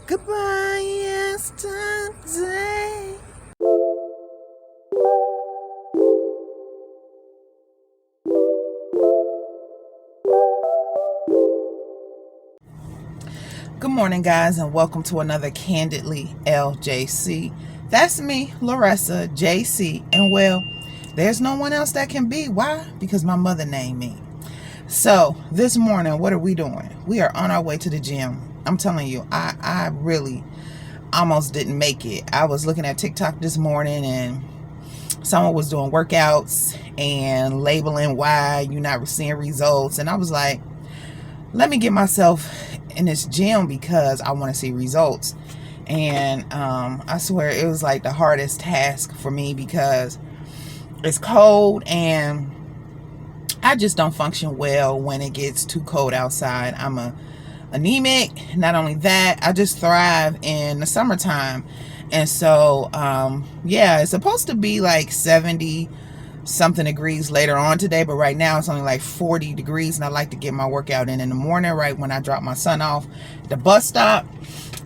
Goodbye, yesterday. Good morning, guys, and welcome to another Candidly LJC. That's me, Larissa JC, and well, there's no one else that can be. Why? Because my mother named me. So this morning, what are we doing? We are on our way to the gym. I'm telling you, I really almost didn't make it. I was looking at TikTok this morning and someone was doing workouts and labeling why you're not seeing results, and I was like, let me get myself in this gym because I want to see results. And I swear it was like the hardest task for me because it's cold and I just don't function well when it gets too cold outside. I'm anemic. Not only that, I just thrive in the summertime. And so yeah, it's supposed to be like 70 something degrees later on today, but right now it's only like 40 degrees, and I like to get my workout in the morning right when I drop my son off at the bus stop.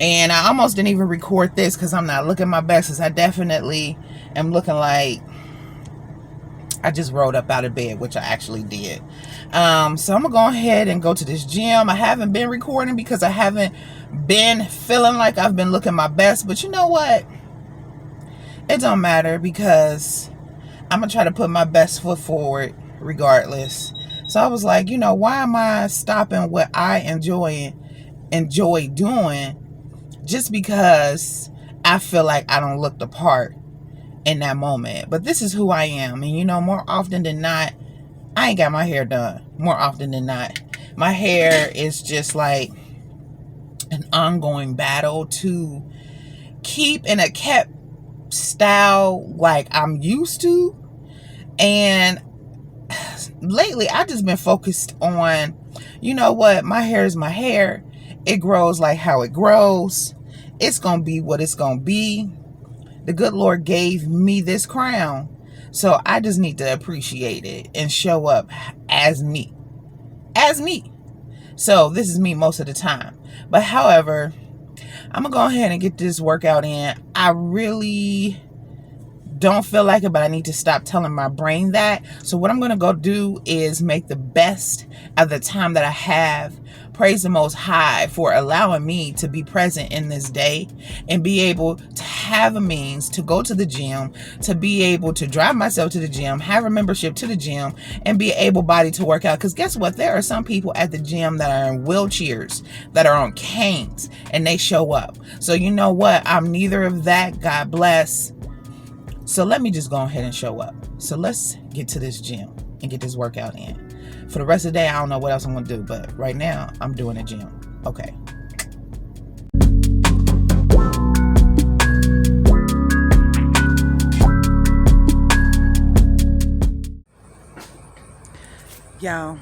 And I almost didn't even record this because I'm not looking my best, because I definitely am looking like I just rolled up out of bed, which I actually did. So I'm gonna go ahead and go to this gym. I haven't been recording because I haven't been feeling like I've been looking my best, but you know what, it don't matter because I'm gonna try to put my best foot forward regardless. So I was like, why am I stopping what I enjoy doing just because I feel like I don't look the part in that moment? But this is who I am, and more often than not, I ain't got my hair done. More often than not, my hair is just like an ongoing battle to keep in a kept style like I'm used to. And lately I just been focused on, my hair is my hair. It grows like how it grows. It's gonna be what it's gonna be. The good Lord gave me this crown, so I just need to appreciate it and show up as me. So this is me most of the time. But however, I'm gonna go ahead and get this workout in. I really don't feel like it, but I need to stop telling my brain that. So what I'm going to go do is make the best of the time that I have. Praise the Most High for allowing me to be present in this day and be able to have a means to go to the gym, to be able to drive myself to the gym, have a membership to the gym, and be able-bodied to work out. Because guess what? There are some people at the gym that are in wheelchairs, that are on canes, and they show up. So you know what? I'm neither of that. God bless. So let me just go ahead and show up. So let's get to this gym and get this workout in. For the rest of the day, I don't know what else I'm going to do, but right now I'm doing a gym. Okay. Y'all,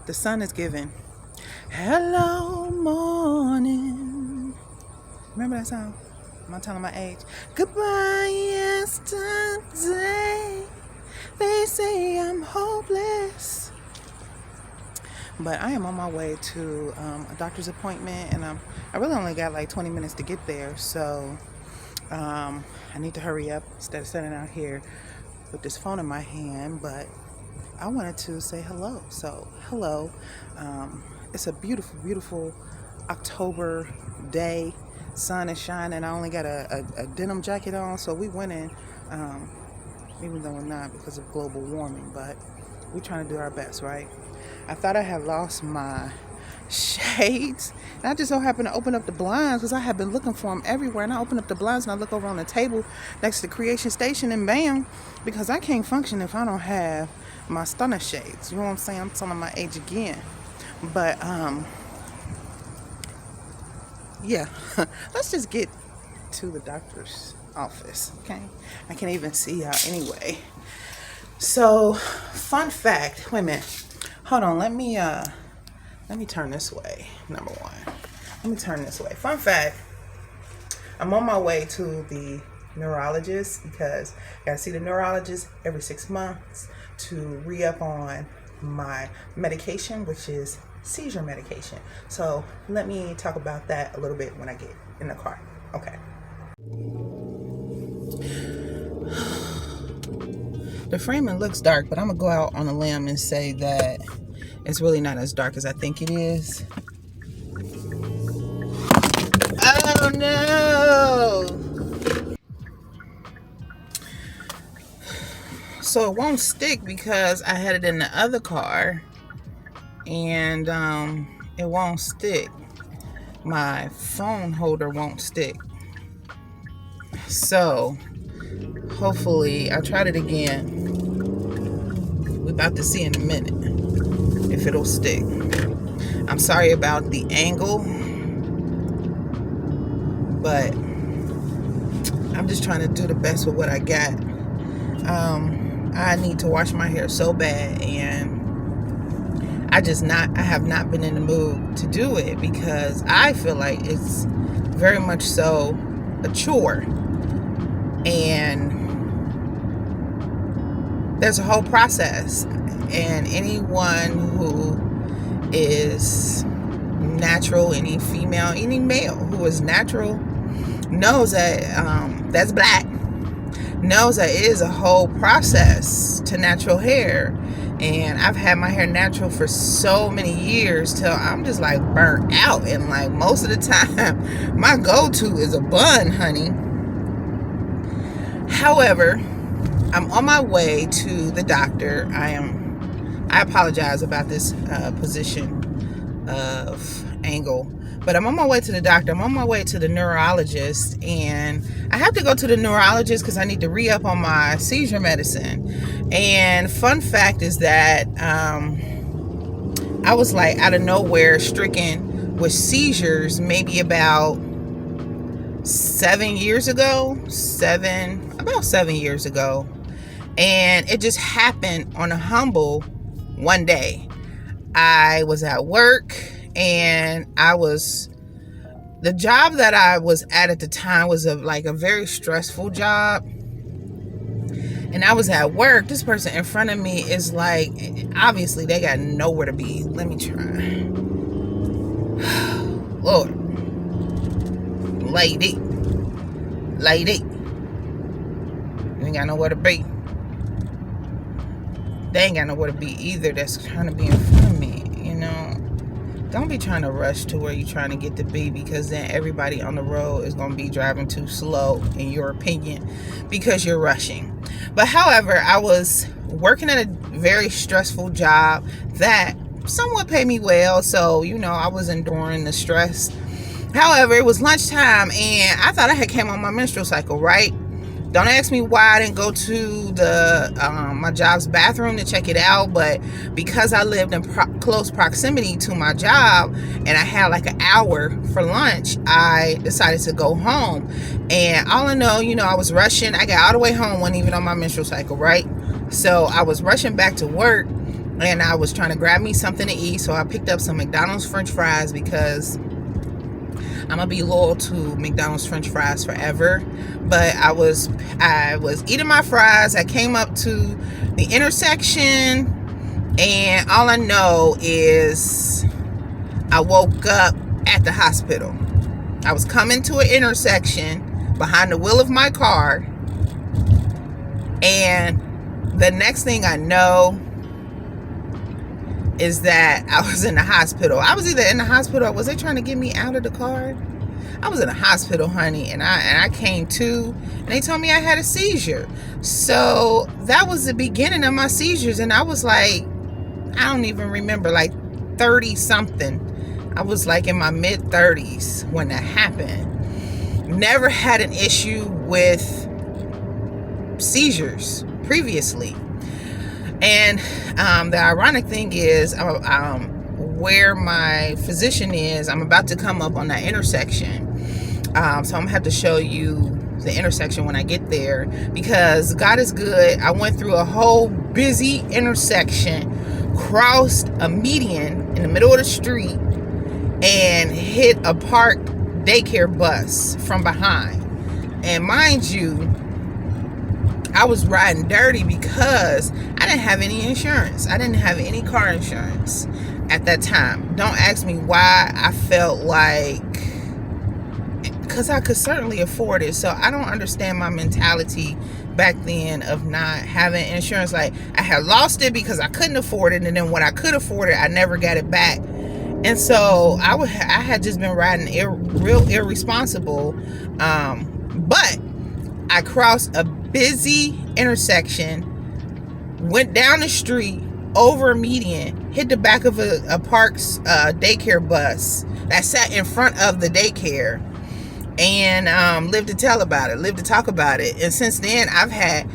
the sun is giving. Hello, morning. Remember that song? Am I telling my age? Goodbye, yesterday. They say I'm hopeless. But I am on my way to a doctor's appointment, and I really only got like 20 minutes to get there. So I need to hurry up instead of sitting out here with this phone in my hand. But I wanted to say hello. So hello. It's a beautiful, beautiful October day. Sun is shining. I only got a denim jacket on, so we went in, even though we're not because of global warming, but we're trying to do our best, right? I thought I had lost my shades, and I just so happened to open up the blinds because I had been looking for them everywhere, and I opened up the blinds and I look over on the table next to the Creation Station, and bam, because I can't function if I don't have my stunner shades. You know what I'm saying? I'm telling my age again. But yeah, let's just get to the doctor's office, okay? I can't even see y'all anyway. So, fun fact. Wait a minute. Hold on. Let me turn this way. Number one. Let me turn this way. Fun fact. I'm on my way to the neurologist because I gotta see the neurologist every 6 months to re-up on my medication, which is seizure medication. So let me talk about that a little bit when I get in the car. Okay. The framing looks dark, but I'm gonna go out on a limb and say that it's really not as dark as I think it is. Oh no! So it won't stick because I had it in the other car, and it won't stick. My phone holder won't stick. So hopefully, I tried it again. We're about to see in a minute if it'll stick. I'm sorry about the angle, but I'm just trying to do the best with what I got. I need to wash my hair so bad, and I have not been in the mood to do it because I feel like it's very much so a chore, and there's a whole process, and anyone who is natural, any female, any male who is natural knows that that's black, knows that it is a whole process to natural hair. And I've had my hair natural for so many years till I'm just like burnt out, and like most of the time my go-to is a bun, honey. However, I'm on my way to the doctor. I apologize about this position of angle, but I'm on my way to the doctor. I'm on my way to the neurologist, and I have to go to the neurologist because I need to re-up on my seizure medicine. And fun fact is that I was like out of nowhere stricken with seizures maybe about 7 years ago, about 7 years ago. And it just happened on a humble one day. I was at work, and the job that I was at the time was a very stressful job. And I was at work. This person in front of me is like, obviously they got nowhere to be. Let me try. Lord. Lady. You ain't got nowhere to be. They ain't got nowhere to be either that's trying to be in front of me, you know. Don't be trying to rush to where you're trying to get to be, because then everybody on the road is going to be driving too slow, in your opinion, because you're rushing. But however, I was working at a very stressful job that somewhat paid me well, so I was enduring the stress. However, it was lunchtime, and I thought I had came on my menstrual cycle, right? Don't ask me why I didn't go to my job's bathroom to check it out, but because I lived in close proximity to my job and I had like an hour for lunch, I decided to go home. And all I know, I was rushing. I got all the way home, wasn't even on my menstrual cycle, right? So I was rushing back to work, and I was trying to grab me something to eat. So I picked up some McDonald's French fries because I'm gonna be loyal to McDonald's French fries forever. But I was eating my fries. I came up to the intersection, and all I know is I woke up at the hospital. I was coming to an intersection behind the wheel of my car, and the next thing I know is that I was in the hospital. I was either in the hospital or was they trying to get me out of the car? I was in the hospital, honey, and I came to, and they told me I had a seizure. So that was the beginning of my seizures, and I was like, I don't even remember, like 30 something. I was like in my mid 30s when that happened. Never had an issue with seizures previously. And the ironic thing is, where my physician is, I'm about to come up on that intersection. So I'm gonna have to show you the intersection when I get there, because God is good. I went through a whole busy intersection, crossed a median in the middle of the street, and hit a parked daycare bus from behind. And mind you, I was riding dirty because I didn't have any insurance. I didn't have any car insurance. at that time. Don't ask me why I felt like, because I could certainly afford it. So I don't understand my mentality back then of not having insurance. Like, I had lost it because I couldn't afford it, and then when I could afford it, I never got it back. And so I had just been riding real irresponsible. But I crossed a busy intersection, went down the street, over a median, hit the back of a Parks daycare bus that sat in front of the daycare, and lived to tell about it, lived to talk about it. And since then, I've had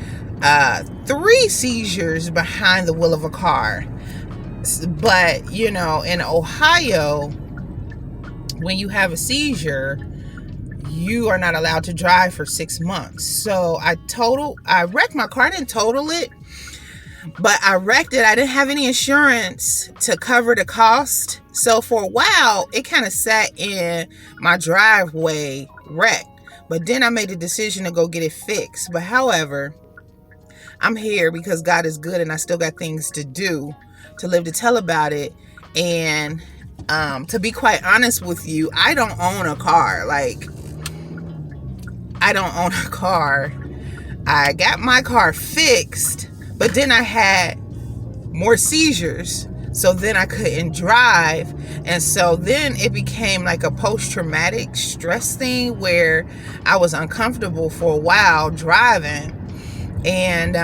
3 seizures behind the wheel of a car. But, you know, in Ohio, when you have a seizure, you are not allowed to drive for 6 months. So I wrecked my car. I didn't total it, but I wrecked it. I didn't have any insurance to cover the cost. So for a while, it kind of sat in my driveway wrecked. But then I made a decision to go get it fixed. But however, I'm here because God is good, and I still got things to do, to live to tell about it. And to be quite honest with you, I don't own a car. Like, I don't own a car. I got my car fixed, but then I had more seizures. So then I couldn't drive. And so then it became like a post-traumatic stress thing where I was uncomfortable for a while driving. And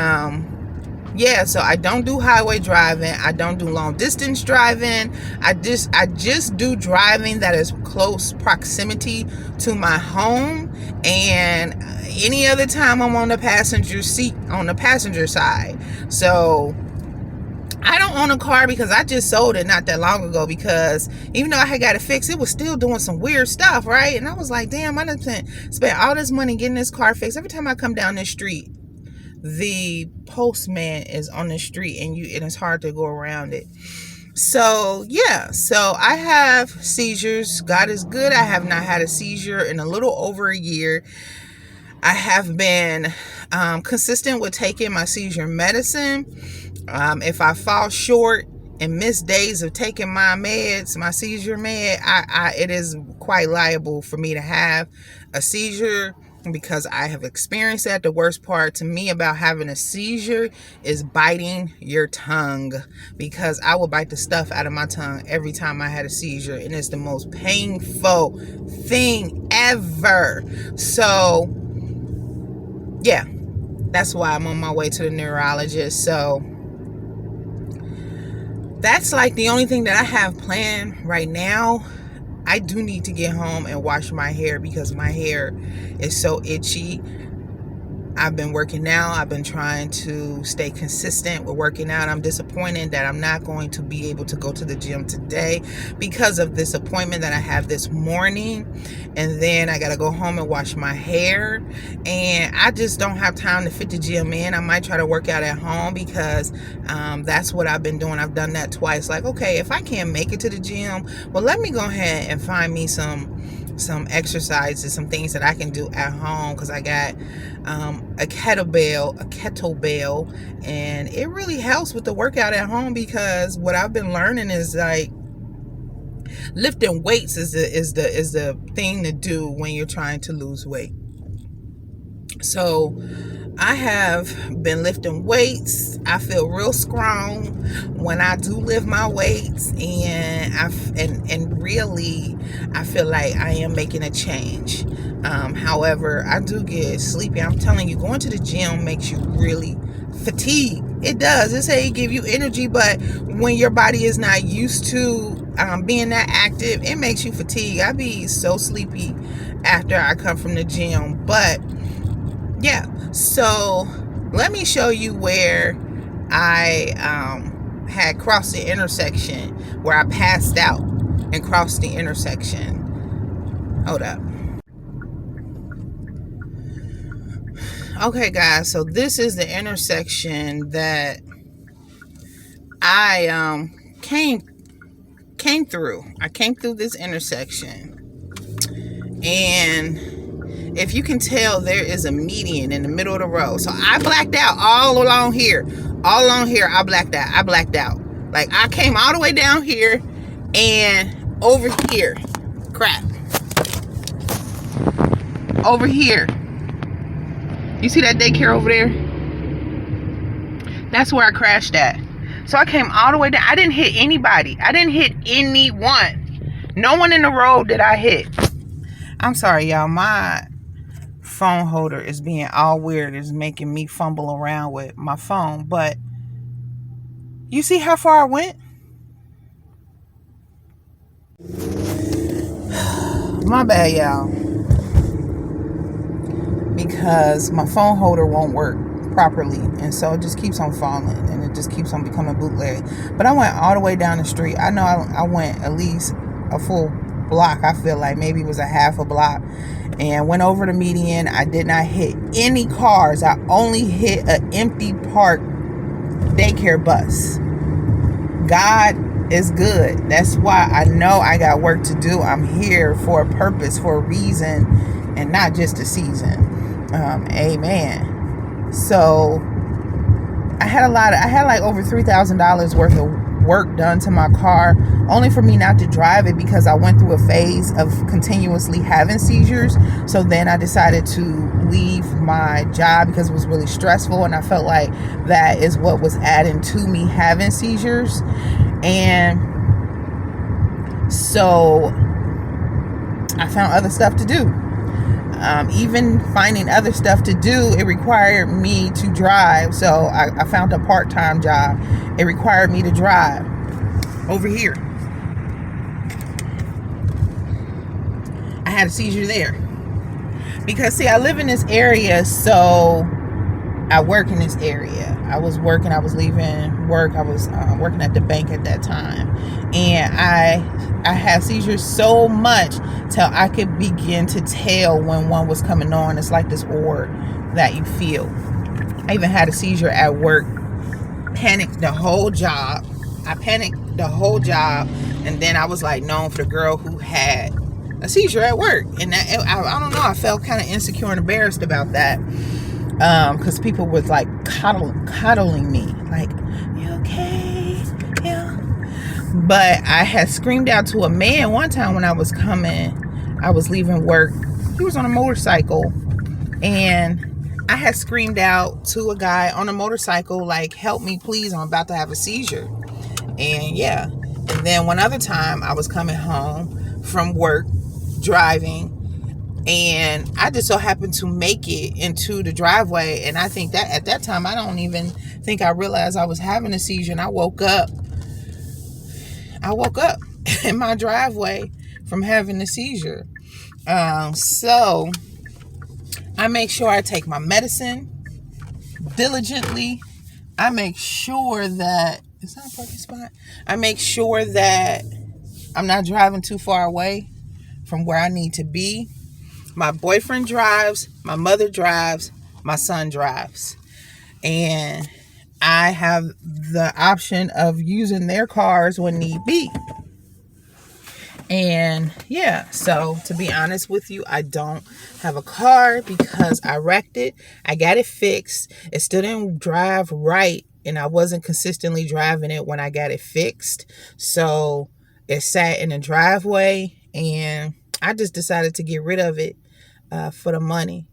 yeah, so I don't do highway driving. I don't do long distance driving. I just do driving that is close proximity to my home. And any other time I'm on the passenger seat, on the passenger side. So I don't own a car because I just sold it not that long ago, because even though I had got it fixed, it was still doing some weird stuff, right? And I was like, damn, I done spent all this money getting this car fixed. Every time I come down this street, the postman is on the street, and it's hard to go around it. So yeah, so I have seizures. God is good. I have not had a seizure in a little over a year. I have been consistent with taking my seizure medicine. If I fall short and miss days of taking my meds, my seizure med, it is quite liable for me to have a seizure, because I have experienced that. The worst part to me about having a seizure is biting your tongue, because I would bite the stuff out of my tongue every time I had a seizure, and it's the most painful thing ever. So yeah, that's why I'm on my way to the neurologist. So that's like the only thing that I have planned right now. I do need to get home and wash my hair because my hair is so itchy. I've been working out. I've been trying to stay consistent with working out. I'm disappointed that I'm not going to be able to go to the gym today because of this appointment that I have this morning. And then I got to go home and wash my hair. And I just don't have time to fit the gym in. I might try to work out at home because that's what I've been doing. I've done that twice. Like, okay, if I can't make it to the gym, well, let me go ahead and find me some exercises, some things that I can do at home, because I got a kettlebell, and it really helps with the workout at home, because what I've been learning is like lifting weights is the thing to do when you're trying to lose weight. So I have been lifting weights. I feel real strong when I do lift my weights, and really I feel like I am making a change. However, I do get sleepy. I'm telling you, going to the gym makes you really fatigued. It does. It say it give you energy, but when your body is not used to being that active, it makes you fatigued. I be so sleepy after I come from the gym. But yeah, so let me show you where I had crossed the intersection, where I passed out and crossed the intersection. Hold up. Okay, guys, so this is the intersection that I came through. I came through this intersection, and if you can tell, there is a median in the middle of the road. So I blacked out all along here. I blacked out. Like, I came all the way down here and over here. Crap. Over here. You see that daycare over there? That's where I crashed at. So I came all the way down. I didn't hit anybody. I didn't hit anyone. No one in the road that I hit. I'm sorry, y'all. My phone holder is being all weird. It's making me fumble around with my phone. But you see how far I went? My bad, y'all. Because my phone holder won't work properly, and so it just keeps on falling, and it just keeps on becoming bootleg. But I went all the way down the street. I know I went at least a full block. I feel like maybe it was a half a block, and went over the median. I did not hit any cars. I only hit an empty parked daycare bus. God is good. That's why I know I got work to do. I'm here for a purpose, for a reason, and not just a season. Amen. So I had like over $3,000 worth of work done to my car, only for me not to drive it because I went through a phase of continuously having seizures. So then I decided to leave my job because it was really stressful, and I felt like that is what was adding to me having seizures. And so I found other stuff to do. Even finding other stuff to do, it required me to drive. So I found a part-time job. It required me to drive over here. I had a seizure there. Because, see, I live in this area, so I work in this area. I was leaving work. I was working at the bank at that time. And I had seizures so much till I could begin to tell when one was coming on. It's like this orb that you feel. I even had a seizure at work. Panicked the whole job. And then I was like known for the girl who had a seizure at work. And that, I don't know, I felt kind of insecure and embarrassed about that. Because people was like coddling me, like, you okay? Yeah. But I had screamed out to a man one time when I was leaving work. He was on a motorcycle, and I had screamed out to a guy on a motorcycle, like, help me please, I'm about to have a seizure. And yeah. And then one other time I was coming home from work, driving, and I just so happened to make it into the driveway. And I think that at that time, I don't even think I realized I was having a seizure. And I woke up in my driveway from having a seizure. So I make sure I take my medicine diligently. I make sure that, is that a parking spot? I make sure that I'm not driving too far away from where I need to be. My boyfriend drives, my mother drives, my son drives. And I have the option of using their cars when need be. And yeah, so to be honest with you, I don't have a car because I wrecked it. I got it fixed. It still didn't drive right, and I wasn't consistently driving it when I got it fixed. So it sat in the driveway, and I just decided to get rid of it. For the money.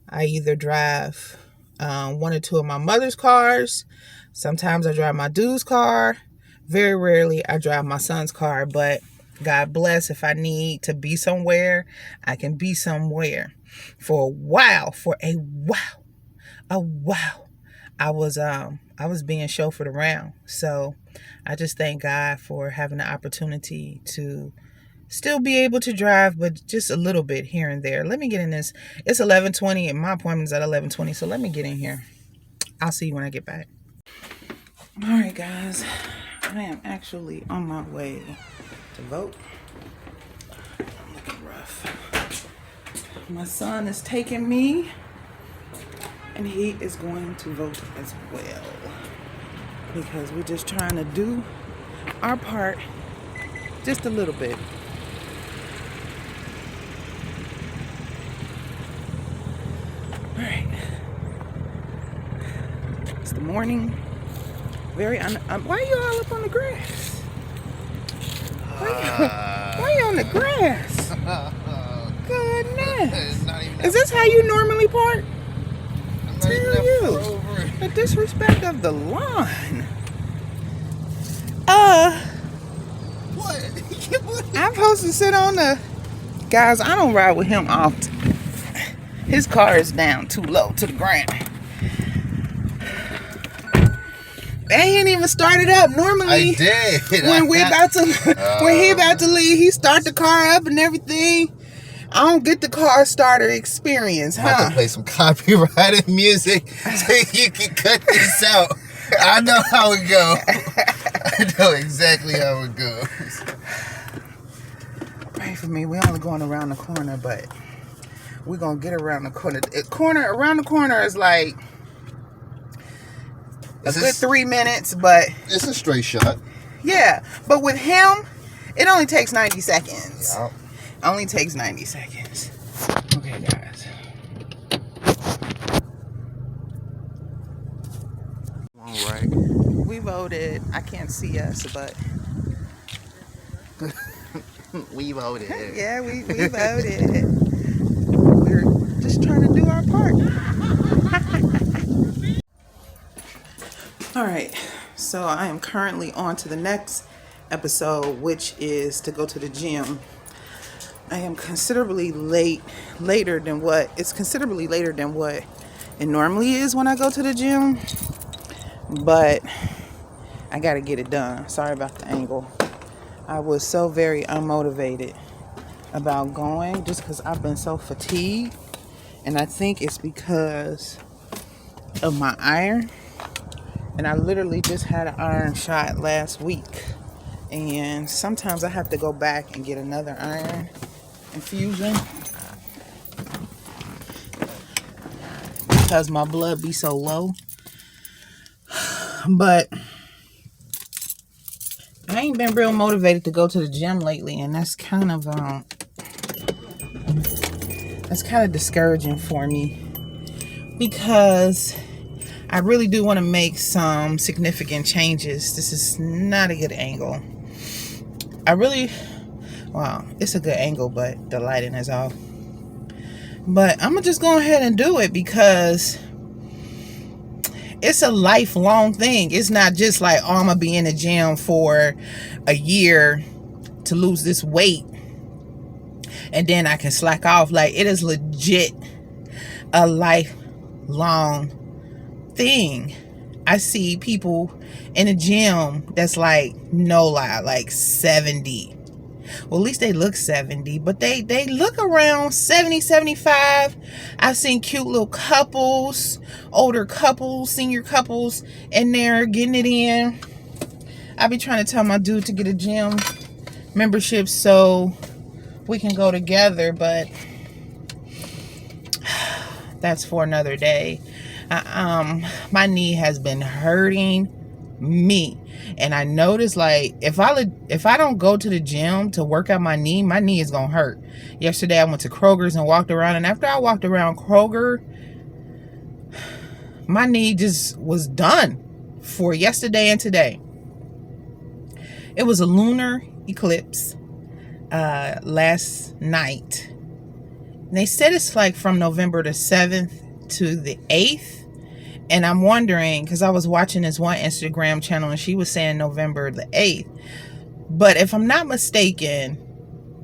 I either drive one or two of my mother's cars. Sometimes I drive my dude's car. Very rarely I drive my son's car, but God bless, if I need to be somewhere, I can be somewhere. For a while, I was being chauffeured around. So I just thank God for having the opportunity to still be able to drive, but just a little bit here and there. Let me get in this. It's 11:20 and my appointment's at 11:20. So let me get in here. I'll see you when I get back. All right, guys. I am actually on my way to vote. I'm looking rough. My son is taking me, and he is going to vote as well. Because we're just trying to do our part just a little bit. All right. It's the morning. Very why are you all up on the grass? Why are you on the grass? Goodness. Is this how you normally park? Tell you. The disrespect of the lawn. What? I'm supposed to sit on the... Guys, I don't ride with him often. His car is down too low to the ground. They ain't even started up. Normally, I did. When he about to leave, he start the car up and everything. I don't get the car starter experience, I'm about to play some copyrighted music so you can cut this out. I know how it goes. I know exactly how it goes. Pray for me. We're only going around the corner, but we're gonna get around the corner. Around the corner is like a good 3 minutes, but it's a straight shot. Yeah, but with him, it only takes 90 seconds. Yep. Only takes 90 seconds. Okay, guys. All right. We voted. I can't see us, but we voted. Yeah, we voted. We're just trying to do our part. All right. So I am currently on to the next episode, which is to go to the gym. I am considerably later than what it normally is when I go to the gym, but I got to get it done. Sorry about the angle. I was so very unmotivated about going just because I've been so fatigued, and I think it's because of my iron. And I literally just had an iron shot last week, and sometimes I have to go back and get another iron infusion because my blood be so low. But I ain't been real motivated to go to the gym lately, and that's kind of discouraging for me, because I really do want to make some significant changes. This is not a good angle. It's a good angle, but the lighting is off. But I'm going to just go ahead and do it because it's a lifelong thing. It's not just like, I'm going to be in the gym for a year to lose this weight and then I can slack off. Like, it is legit a lifelong thing. I see people in the gym that's like, no lie, like 70. Well, at least they look 70, but they look around 70, 75. I've seen cute little couples, older couples, senior couples in there getting it in. I be trying to tell my dude to get a gym membership so we can go together, but that's for another day. My knee has been hurting me, and I noticed, like, if I don't go to the gym to work out my knee is gonna hurt. Yesterday I went to Kroger's and walked around, and after I walked around Kroger, my knee just was done for yesterday and today. It was a lunar eclipse last night. And they said it's like from November the 7th to the 8th. And I'm wondering, because I was watching this one Instagram channel and she was saying November the 8th. But if I'm not mistaken,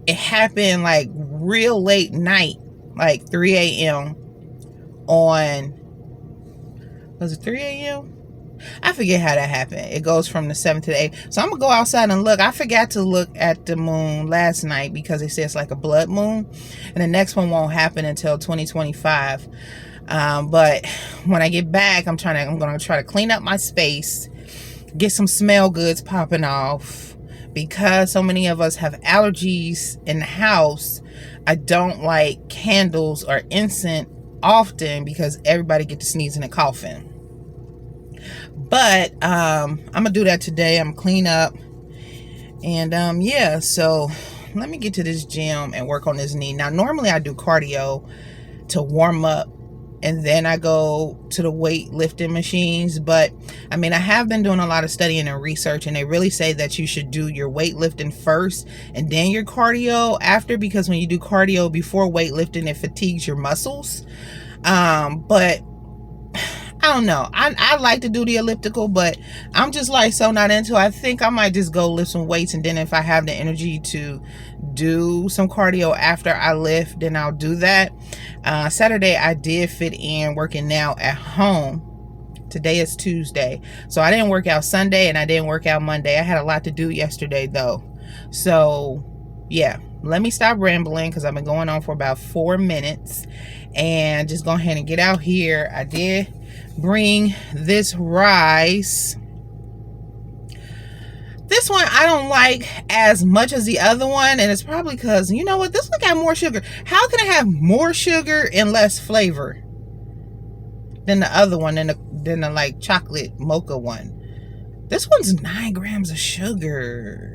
it happened like real late night, like 3 a.m. on, was it 3 a.m.? I forget how that happened. It goes from the 7th to the 8th. So I'm going to go outside and look. I forgot to look at the moon last night because it says like a blood moon. And the next one won't happen until 2025. But when I get back, I'm going to try to clean up my space, get some smell goods popping off, because so many of us have allergies in the house. I don't like candles or incense often because everybody gets to sneezing and coughing. But I'm gonna do that today. I'm clean up, and yeah, so let me get to this gym and work on this knee. Now normally I do cardio to warm up and then I go to the weightlifting machines. But I mean, I have been doing a lot of studying and research, and they really say that you should do your weightlifting first and then your cardio after, because when you do cardio before weightlifting, it fatigues your muscles. But I don't know. I like to do the elliptical, but I'm just like so not into it. I think I might just go lift some weights, and then if I have the energy to do some cardio after I lift, then I'll do that. Saturday I did fit in working out at home. Today is Tuesday, so I didn't work out Sunday and I didn't work out Monday. I had a lot to do yesterday though. So yeah, let me stop rambling because I've been going on for about 4 minutes, and just go ahead and get out here. I did bring this rice. This one I don't like as much as the other one, and it's probably because, you know what, this one got more sugar. How can it have more sugar and less flavor than the other one, than the like chocolate mocha one? This one's 9 grams of sugar.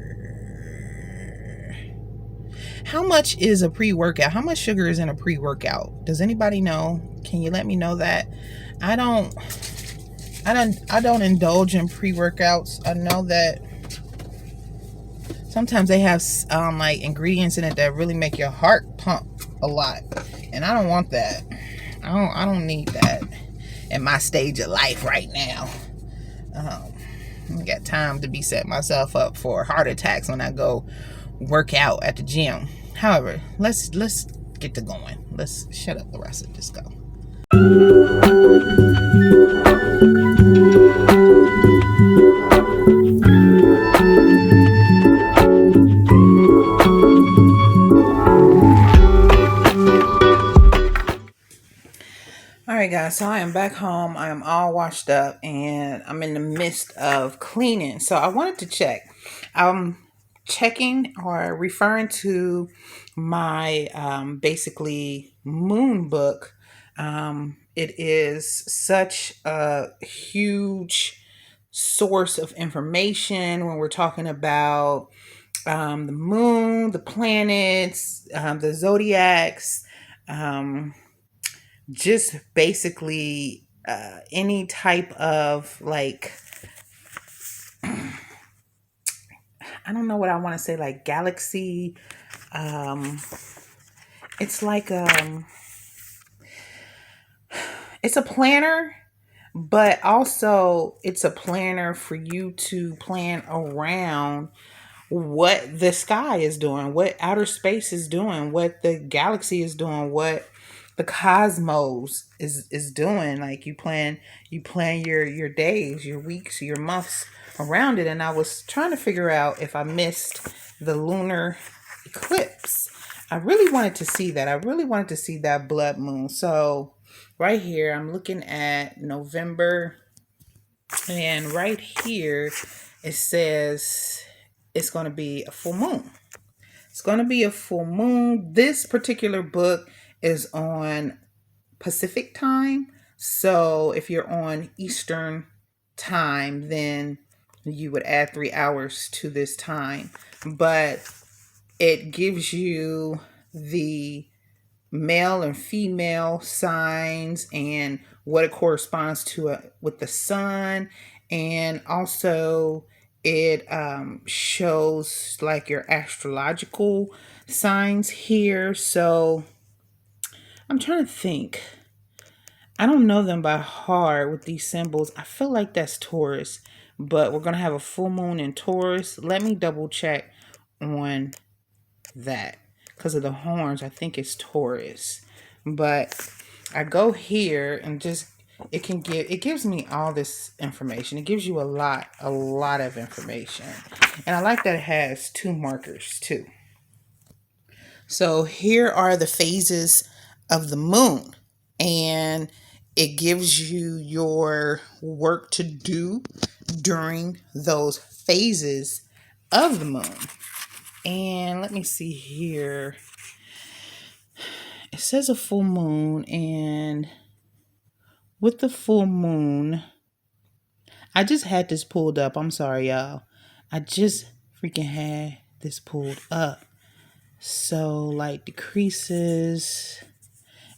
How much is a pre-workout? How much sugar is in a pre-workout? Does anybody know? Can you let me know that? I don't indulge in pre-workouts. I know that sometimes they have like ingredients in it that really make your heart pump a lot, and I don't want that. I don't need that in my stage of life right now. I got time to be setting myself up for heart attacks when I go work out at the gym. However, let's get to going. Let's shut up the rest and just go. Alright guys, so I am back home. I am all washed up and I'm in the midst of cleaning. So I wanted to check. I'm checking or referring to my basically moon book. It is such a huge source of information when we're talking about the moon, the planets, the zodiacs, just basically any type of like, I don't know what I want to say, like galaxy. It's like it's a planner, but also it's a planner for you to plan around what the sky is doing, what outer space is doing, what the galaxy is doing, what the cosmos is doing. Like you plan your days, your weeks, your months around it. And I was trying to figure out if I missed the lunar eclipse. I really wanted to see that. I really wanted to see that blood moon. So right here, I'm looking at November, and right here it says it's going to be a full moon. It's going to be a full moon. This particular book is on Pacific time. So if you're on Eastern time, then you would add 3 hours to this time. But it gives you the male and female signs and what it corresponds to with the sun, and also it shows like your astrological signs here. So I'm trying to think. I don't know them by heart with these symbols. I feel like that's Taurus, but we're going to have a full moon in Taurus. Let me double check on that. Because of the horns, I think it's Taurus. But I go here and just it gives me all this information. It gives you a lot of information. And I like that it has 2 markers too. So here are the phases of the moon, and it gives you your work to do during those phases of the moon. And let me see here. It says a full moon, and with the full moon, I just had this pulled up. I'm sorry, y'all. I just freaking had this pulled up. So like decreases,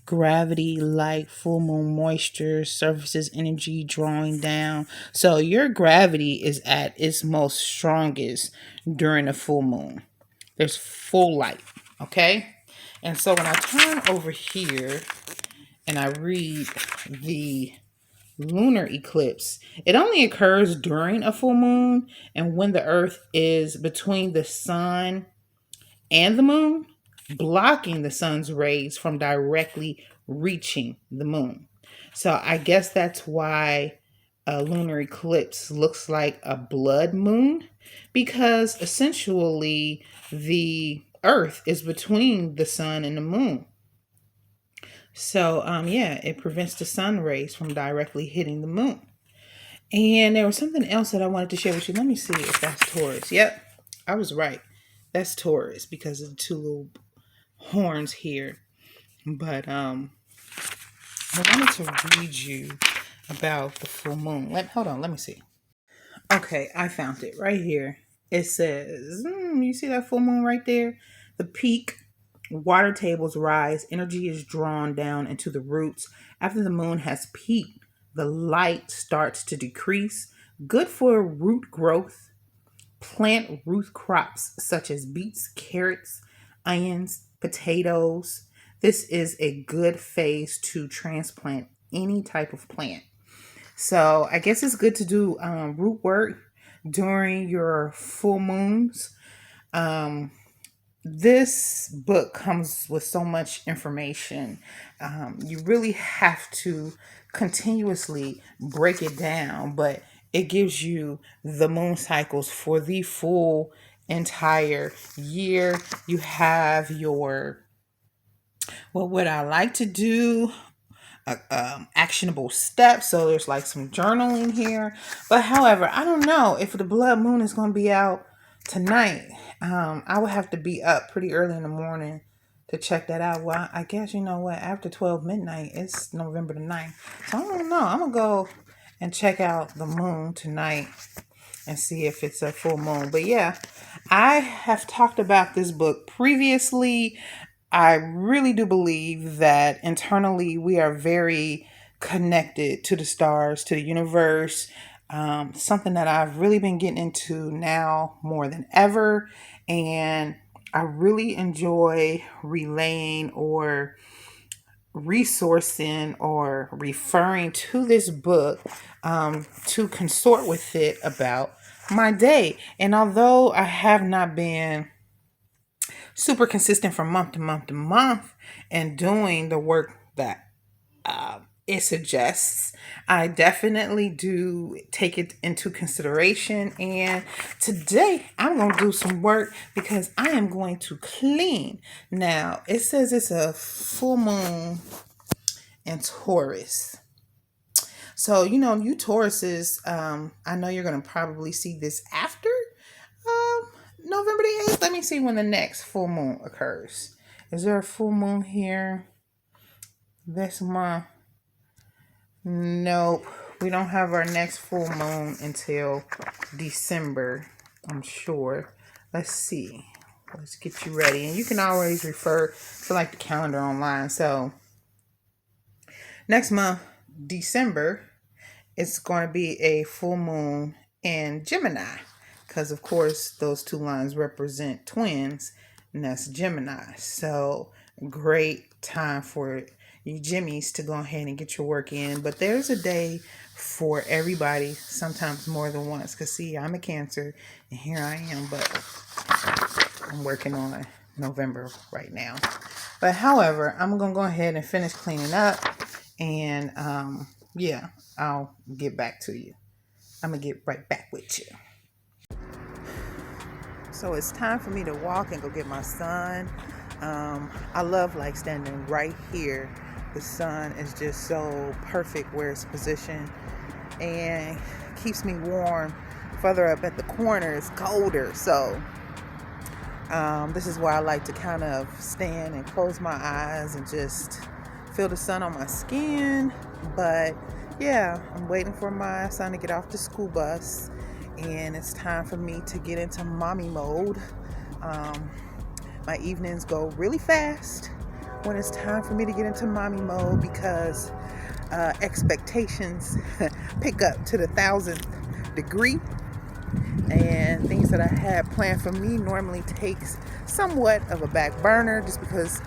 gravity, light, full moon, moisture, surfaces, energy drawing down. So your gravity is at its most strongest during a full moon. There's full light, okay? And so when I turn over here and I read the lunar eclipse, it only occurs during a full moon and when the earth is between the sun and the moon, blocking the sun's rays from directly reaching the moon. So I guess that's why a lunar eclipse looks like a blood moon, because essentially the earth is between the sun and the moon. So yeah, it prevents the sun rays from directly hitting the moon. And there was something else that I wanted to share with you. Let me see if that's Taurus. Yep, I was right. That's Taurus because of the two little horns here. But I wanted to read you about the full moon. Hold on, let me see. Okay, I found it right here. It says, you see that full moon right there? The peak, water tables rise, energy is drawn down into the roots. After the moon has peaked, the light starts to decrease. Good for root growth. Plant root crops such as beets, carrots, onions, potatoes. This is a good phase to transplant any type of plant. So I guess it's good to do root work during your full moons. This book comes with so much information. You really have to continuously break it down, but it gives you the moon cycles for the full entire year. You have your, what I like to do, actionable steps. So there's like some journaling here. But however, I don't know if the blood moon is going to be out tonight. I would have to be up pretty early in the morning to check that out. Well, I guess, you know what, after 12 midnight, it's November the 9th. So I don't know. I'm going to go and check out the moon tonight and see if it's a full moon. But yeah, I have talked about this book previously. I really do believe that internally we are very connected to the stars, to the universe. Something that I've really been getting into now more than ever. And I really enjoy relaying or resourcing or referring to this book to consort with it about my day. And although I have not been super consistent from month to month to month and doing the work that it suggests, I definitely do take it into consideration. And today I'm going to do some work because I am going to clean. Now, it says it's a full moon in Taurus. So, you Tauruses, I know you're going to probably see this after November the 8th. Let me see when the next full moon occurs. Is there a full moon here this month? Nope. We don't have our next full moon until December, I'm sure. Let's see. Let's get you ready. And you can always refer to like the calendar online. So next month, December, it's going to be a full moon in Gemini. Because, of course, those two lines represent twins, and that's Gemini. So, great time for you Jimmies to go ahead and get your work in. But there's a day for everybody, sometimes more than once. Because, see, I'm a Cancer, and here I am, but I'm working on November right now. But, however, I'm going to go ahead and finish cleaning up, and, yeah, I'll get back to you. I'm going to get right back with you. So it's time for me to walk and go get my son. I love like standing right here. The sun is just so perfect where it's positioned and keeps me warm. Further up at the corner it's colder. So this is why I like to kind of stand and close my eyes and just feel the sun on my skin. But yeah, I'm waiting for my son to get off the school bus. And it's time for me to get into mommy mode. My evenings go really fast when it's time for me to get into mommy mode, because expectations pick up to the 1000th degree, and things that I had planned for me normally takes somewhat of a back burner, just because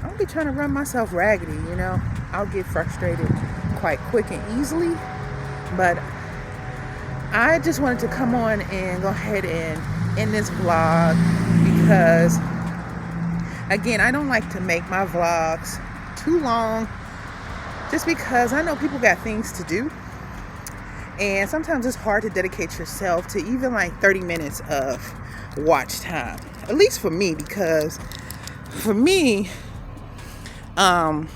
I don't be trying to run myself raggedy, you know. I'll get frustrated quite quick and easily, but I just wanted to come on and go ahead and end this vlog, because again, I don't like to make my vlogs too long, just because I know people got things to do, and sometimes it's hard to dedicate yourself to even like 30 minutes of watch time, at least for me, because for me, I'm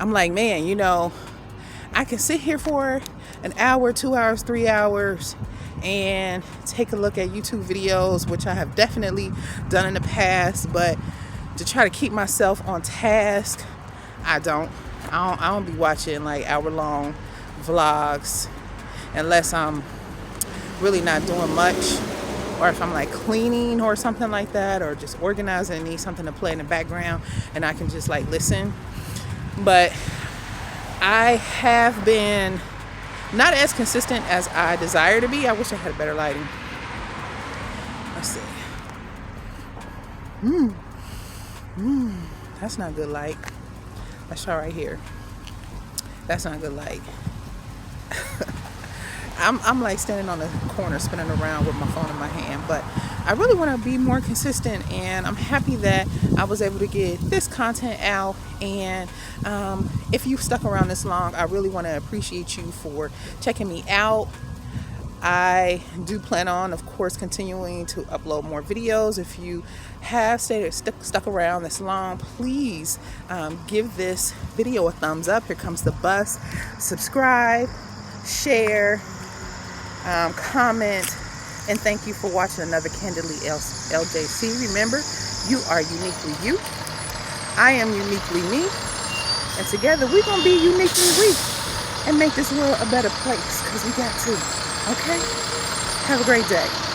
like, man, you know, I can sit here for an hour, 2 hours, 3 hours and take a look at YouTube videos, which I have definitely done in the past, but to try to keep myself on task, I don't be watching like hour-long vlogs unless I'm really not doing much, or if I'm like cleaning or something like that, or just organizing and need something to play in the background and I can just like listen. But I have been not as consistent as I desire to be. I wish I had better lighting. Let's see. That's not good light. Let's try right here. That's not good light. I'm like standing on the corner spinning around with my phone in my hand, but I really want to be more consistent, and I'm happy that I was able to get this content out. And if you've stuck around this long, I really want to appreciate you for checking me out. I do plan on, of course, continuing to upload more videos. If you have stuck around this long, please give this video a thumbs up. Here comes the bus. Subscribe, share, comment, and thank you for watching another Candidly LJC. Remember, you are uniquely you. I am uniquely me. And together we're going to be uniquely we and make this world a better place, because we got to. Okay? Have a great day.